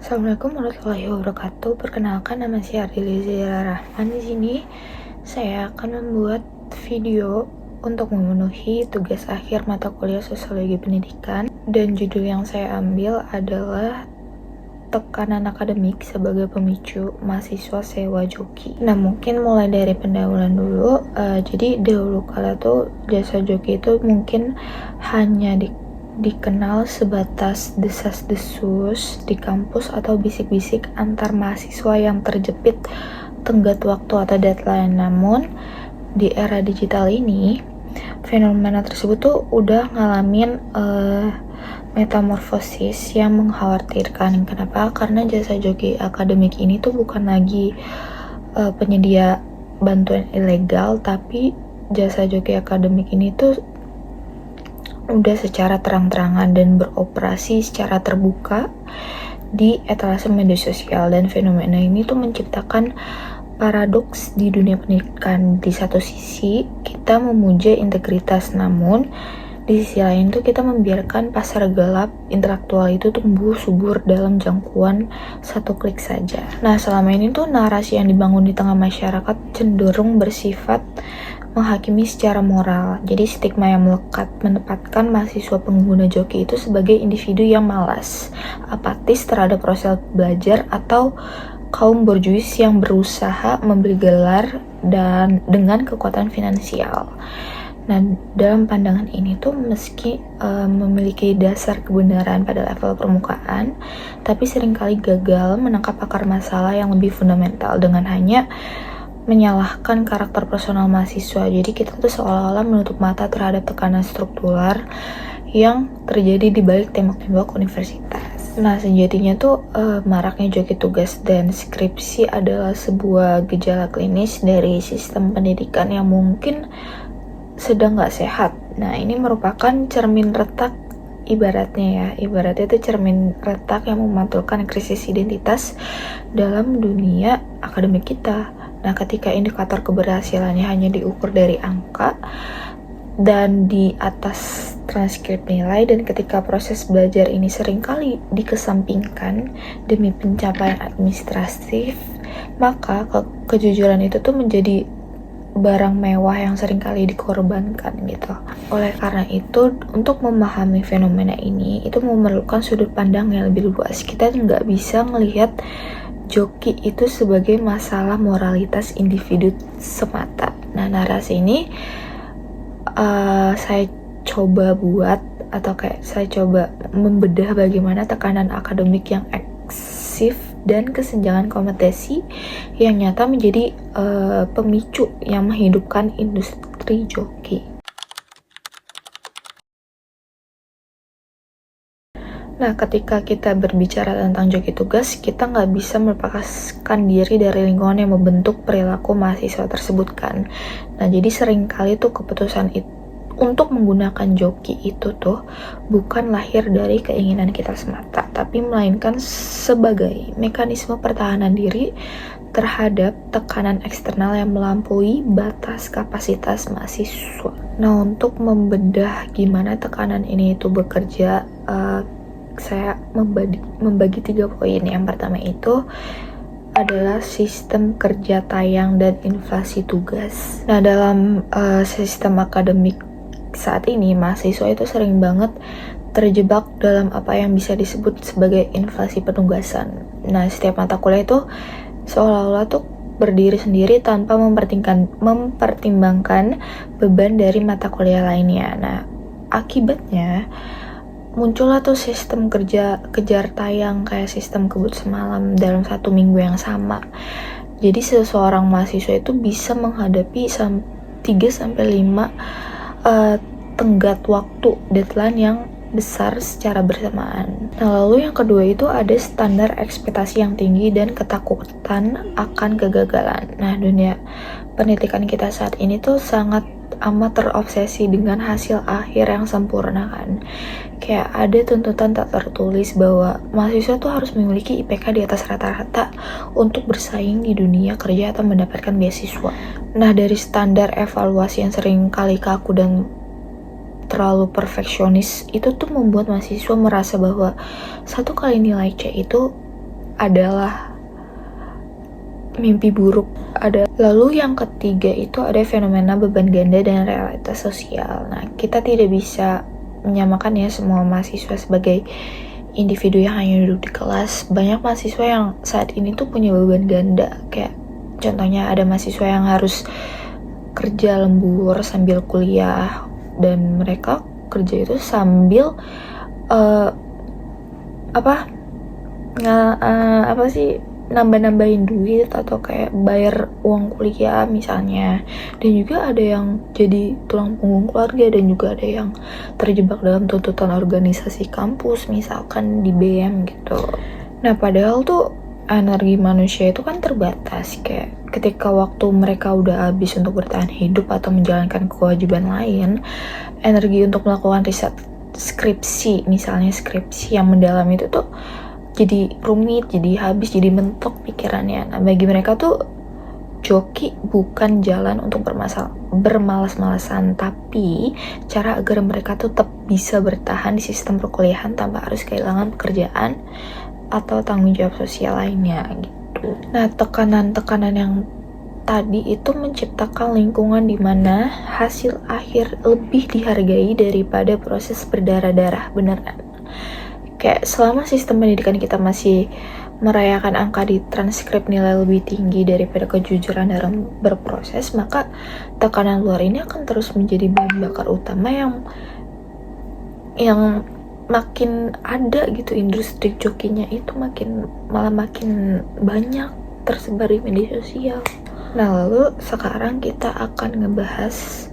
Assalamualaikum warahmatullahi wabarakatuh. Perkenalkan, nama saya Ardili Zira Rahman. Di sini saya akan membuat video untuk memenuhi tugas akhir mata kuliah Sosiologi Pendidikan, dan judul yang saya ambil adalah tekanan akademik sebagai pemicu mahasiswa sewa joki. Nah, mungkin mulai dari pendahuluan dulu. Jadi dahulu kala tuh jasa joki itu mungkin hanya dikenal sebatas desas-desus di kampus atau bisik-bisik antar mahasiswa yang terjepit tenggat waktu atau deadline. Namun di era digital ini, fenomena tersebut tuh udah ngalamin metamorfosis yang mengkhawatirkan. Kenapa? Karena jasa joki akademik ini tuh bukan lagi penyedia bantuan ilegal, tapi jasa joki akademik ini tuh udah secara terang-terangan dan beroperasi secara terbuka di etalase media sosial. Dan fenomena ini tuh menciptakan paradoks di dunia pendidikan. Di satu sisi kita memuja integritas, namun di sisi lain tuh kita membiarkan pasar gelap intelektual itu tumbuh subur dalam jangkauan satu klik saja. Nah, selama ini tuh narasi yang dibangun di tengah masyarakat cenderung bersifat menghakimi secara moral. Jadi stigma yang melekat menempatkan mahasiswa pengguna joki itu sebagai individu yang malas, apatis terhadap proses belajar, atau kaum borjuis yang berusaha membeli gelar dan dengan kekuatan finansial. Nah, dalam pandangan ini tuh meski memiliki dasar kebenaran pada level permukaan, tapi seringkali gagal menangkap akar masalah yang lebih fundamental dengan hanya menyalahkan karakter personal mahasiswa. Jadi kita tuh seolah-olah menutup mata terhadap tekanan struktural yang terjadi di balik tembok-tembok universitas. Nah, sejatinya tuh maraknya joki tugas dan skripsi adalah sebuah gejala klinis dari sistem pendidikan yang mungkin sedang gak sehat. Nah, ini merupakan cermin retak, ibaratnya itu cermin retak yang memantulkan krisis identitas dalam dunia akademik kita. Nah, ketika indikator keberhasilannya hanya diukur dari angka dan di atas transkrip nilai, dan ketika proses belajar ini seringkali dikesampingkan demi pencapaian administratif, maka kejujuran itu tuh menjadi barang mewah yang seringkali dikorbankan gitu. Oleh karena itu, untuk memahami fenomena ini itu memerlukan sudut pandang yang lebih luas. Kita nggak bisa melihat joki itu sebagai masalah moralitas individu semata. Nah, narasi ini saya coba buat, atau saya coba membedah bagaimana tekanan akademik yang eksif dan kesenjangan kompetensi yang nyata menjadi pemicu yang menghidupkan industri joki. Nah, ketika kita berbicara tentang joki tugas, kita nggak bisa melepaskan diri dari lingkungan yang membentuk perilaku mahasiswa tersebut kan. Nah, jadi seringkali tuh keputusan itu untuk menggunakan joki itu tuh bukan lahir dari keinginan kita semata, tapi melainkan sebagai mekanisme pertahanan diri terhadap tekanan eksternal yang melampaui batas kapasitas mahasiswa. Nah, untuk membedah gimana tekanan ini itu bekerja, saya membagi 3 poin. Yang pertama itu adalah sistem kerja tayang dan inflasi tugas. Nah, dalam sistem akademik saat ini, mahasiswa itu sering banget terjebak dalam apa yang bisa disebut sebagai inflasi penugasan. Nah, setiap mata kuliah itu seolah-olah tuh berdiri sendiri tanpa mempertimbangkan beban dari mata kuliah lainnya. Nah, akibatnya muncullah tuh sistem kerja kejar tayang kayak sistem kebut semalam dalam 1 minggu yang sama. Jadi seseorang mahasiswa itu bisa menghadapi 3-5 tenggat waktu deadline yang besar secara bersamaan. Nah, lalu yang kedua itu ada standar ekspektasi yang tinggi dan ketakutan akan kegagalan. Nah, dunia pendidikan kita saat ini tuh sangat amat terobsesi dengan hasil akhir yang sempurna kan. Kayak ada tuntutan tak tertulis bahwa mahasiswa tuh harus memiliki IPK di atas rata-rata untuk bersaing di dunia kerja atau mendapatkan beasiswa. Nah, dari standar evaluasi yang sering kali kaku dan terlalu perfeksionis itu tuh membuat mahasiswa merasa bahwa 1 kali nilai C itu adalah mimpi buruk. Lalu yang ketiga itu ada fenomena beban ganda dan realitas sosial. Nah, kita tidak bisa menyamakan ya semua mahasiswa sebagai individu yang hanya duduk di kelas. Banyak mahasiswa yang saat ini tuh punya beban ganda. Kayak contohnya ada mahasiswa yang harus kerja lembur sambil kuliah, dan mereka kerja itu sambil nambah-nambahin duit atau kayak bayar uang kuliah misalnya. Dan juga ada yang jadi tulang punggung keluarga, dan juga ada yang terjebak dalam tuntutan organisasi kampus misalkan di BM gitu. Nah, padahal tuh energi manusia itu kan terbatas. Kayak ketika waktu mereka udah habis untuk bertahan hidup atau menjalankan kewajiban lain, energi untuk melakukan riset skripsi, misalnya skripsi yang mendalam itu tuh jadi rumit, jadi habis, jadi mentok pikirannya. Nah, bagi mereka tuh joki bukan jalan untuk bermalas-malasan, tapi cara agar mereka tuh tetap bisa bertahan di sistem perkuliahan tanpa harus kehilangan pekerjaan atau tanggung jawab sosial lainnya gitu. Nah, tekanan-tekanan yang tadi itu menciptakan lingkungan di mana hasil akhir lebih dihargai daripada proses berdarah-darah beneran. Kayak selama sistem pendidikan kita masih merayakan angka di transkrip nilai lebih tinggi daripada kejujuran dalam berproses, maka tekanan luar ini akan terus menjadi bahan bakar utama yang makin ada gitu. Industri jokinya itu malah makin banyak tersebar di media sosial. Nah, lalu sekarang kita akan ngebahas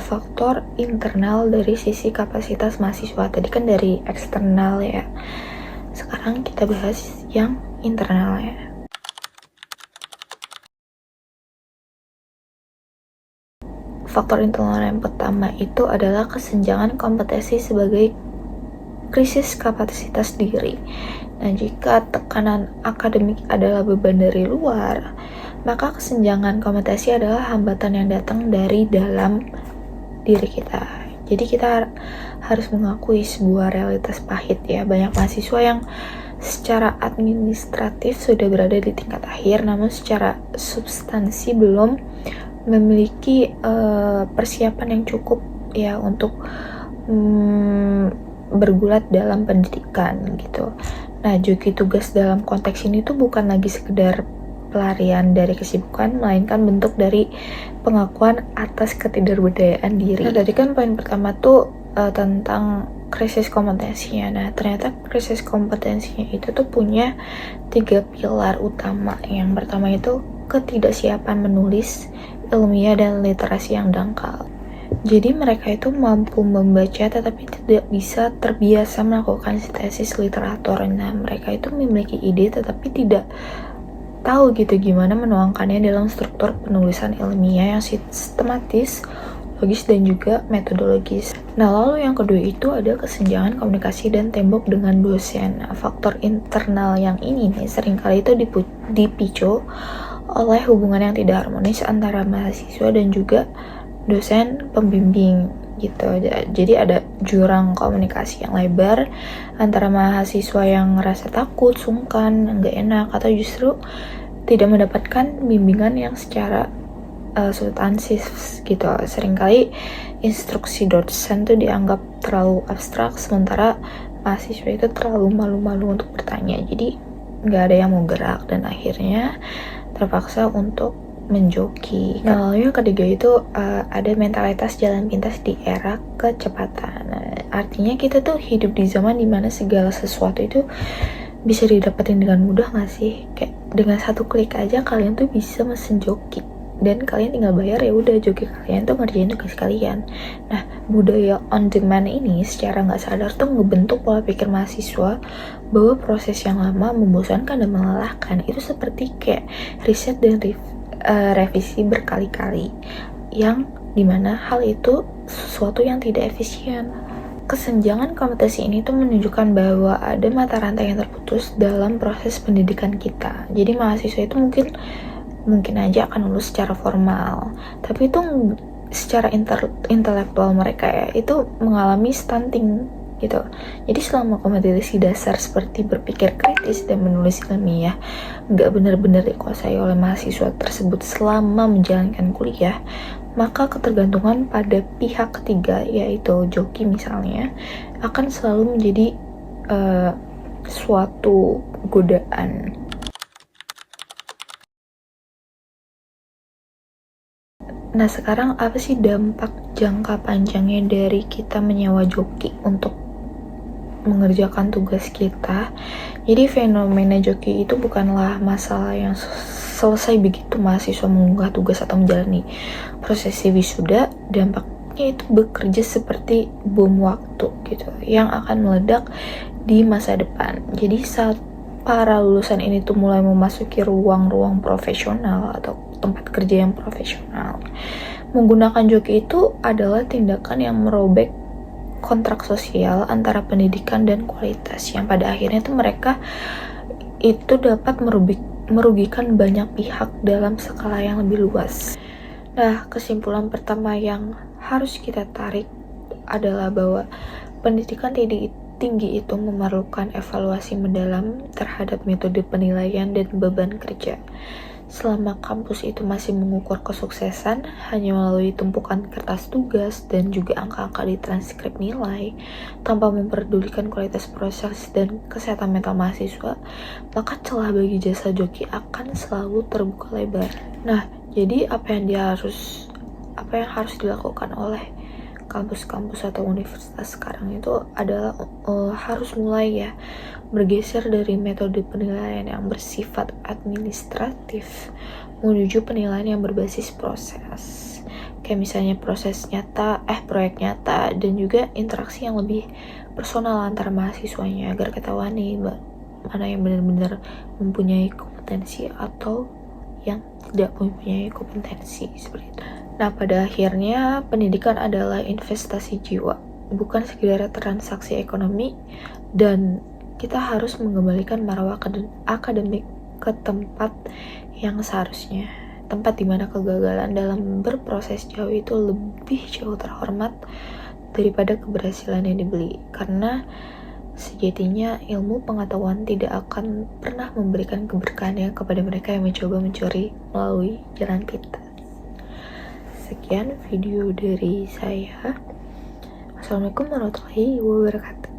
faktor internal dari sisi kapasitas mahasiswa. Tadi kan dari eksternal ya, sekarang kita bahas yang internal ya. Faktor internal yang pertama itu adalah kesenjangan kompetensi sebagai krisis kapasitas diri. Nah, jika tekanan akademik adalah beban dari luar, maka kesenjangan kompetensi adalah hambatan yang datang dari dalam diri kita. Jadi kita harus mengakui sebuah realitas pahit ya. Banyak mahasiswa yang secara administratif sudah berada di tingkat akhir, namun secara substansi belum memiliki persiapan yang cukup ya untuk bergulat dalam pendidikan gitu. Nah, joki tugas dalam konteks ini tuh bukan lagi sekedar pelarian dari kesibukan, melainkan bentuk dari pengakuan atas ketidakberdayaan diri. Nah, tadi kan poin pertama tuh tentang krisis kompetensinya. Nah, ternyata krisis kompetensinya itu tuh punya 3 pilar utama. Yang pertama itu ketidaksiapan menulis, ilmiah, dan literasi yang dangkal. Jadi mereka itu mampu membaca tetapi tidak bisa terbiasa melakukan sintesis literatur. Nah, mereka itu memiliki ide tetapi tidak tahu gitu gimana menuangkannya dalam struktur penulisan ilmiah yang sistematis, logis, dan juga metodologis. Nah, lalu yang kedua itu ada kesenjangan komunikasi dan tembok dengan dosen. Nah, faktor internal yang ini nih seringkali itu dipicu oleh hubungan yang tidak harmonis antara mahasiswa dan juga dosen pembimbing gitu. Jadi ada jurang komunikasi yang lebar antara mahasiswa yang ngerasa takut, sungkan, nggak enak, atau justru tidak mendapatkan bimbingan yang secara substansif gitu. Seringkali instruksi dosen tuh dianggap terlalu abstrak, sementara mahasiswa itu terlalu malu-malu untuk bertanya. Jadi nggak ada yang mau gerak dan akhirnya terpaksa untuk menjoki. Nah, lalu yang ketiga itu ada mentalitas jalan pintas di era kecepatan. Nah, artinya kita tuh hidup di zaman dimana segala sesuatu itu bisa didapetin dengan mudah gak sih? Kayak dengan satu klik aja kalian tuh bisa mesen joki dan kalian tinggal bayar, ya udah joki kalian tuh ngerjain tugas kalian. Nah, budaya on demand ini secara nggak sadar tuh ngebentuk pola pikir mahasiswa bahwa proses yang lama, membosankan, dan melelahkan itu seperti kayak riset dan revisi berkali-kali, yang dimana hal itu sesuatu yang tidak efisien. Kesenjangan kompetensi ini tuh menunjukkan bahwa ada mata rantai yang terputus dalam proses pendidikan kita. Jadi mahasiswa itu mungkin aja akan lulus secara formal, tapi itu secara intelektual mereka ya itu mengalami stunting gitu. Jadi selama kompetensi dasar seperti berpikir kritis dan menulis ilmiah nggak benar-benar dikuasai oleh mahasiswa tersebut selama menjalankan kuliah, maka ketergantungan pada pihak ketiga, yaitu joki misalnya, akan selalu menjadi suatu godaan. Nah, sekarang apa sih dampak jangka panjangnya dari kita menyewa joki untuk mengerjakan tugas kita? Jadi fenomena joki itu bukanlah masalah yang selesai begitu mahasiswa mengunggah tugas atau menjalani prosesi wisuda. Dampaknya itu bekerja seperti bom waktu gitu, yang akan meledak di masa depan. Jadi saat para lulusan ini tuh mulai memasuki ruang-ruang profesional atau tempat kerja yang profesional, menggunakan joki itu adalah tindakan yang merobek kontrak sosial antara pendidikan dan kualitas, yang pada akhirnya tuh mereka itu dapat merugikan banyak pihak dalam skala yang lebih luas. Nah, kesimpulan pertama yang harus kita tarik adalah bahwa pendidikan tinggi itu memerlukan evaluasi mendalam terhadap metode penilaian dan beban kerja. Selama kampus itu masih mengukur kesuksesan hanya melalui tumpukan kertas tugas dan juga angka-angka di transkrip nilai, tanpa memperdulikan kualitas proses dan kesehatan mental mahasiswa, maka celah bagi jasa joki akan selalu terbuka lebar. Nah, jadi apa yang harus dilakukan oleh kampus-kampus atau universitas sekarang itu adalah harus mulai ya bergeser dari metode penilaian yang bersifat administratif menuju penilaian yang berbasis proses, kayak misalnya proyek nyata dan juga interaksi yang lebih personal antara mahasiswanya, agar ketahuan nih mana yang benar-benar mempunyai kompetensi atau yang tidak mempunyai kompetensi seperti itu. Nah, pada akhirnya pendidikan adalah investasi jiwa, bukan sekedar transaksi ekonomi, dan kita harus mengembalikan marwah akademik ke tempat yang seharusnya. Tempat dimana kegagalan dalam berproses jauh itu lebih jauh terhormat daripada keberhasilan yang dibeli. Karena sejatinya ilmu pengetahuan tidak akan pernah memberikan keberkahannya kepada mereka yang mencoba mencuri melalui jalan pintas. Sekian video dari saya. Assalamualaikum warahmatullahi wabarakatuh.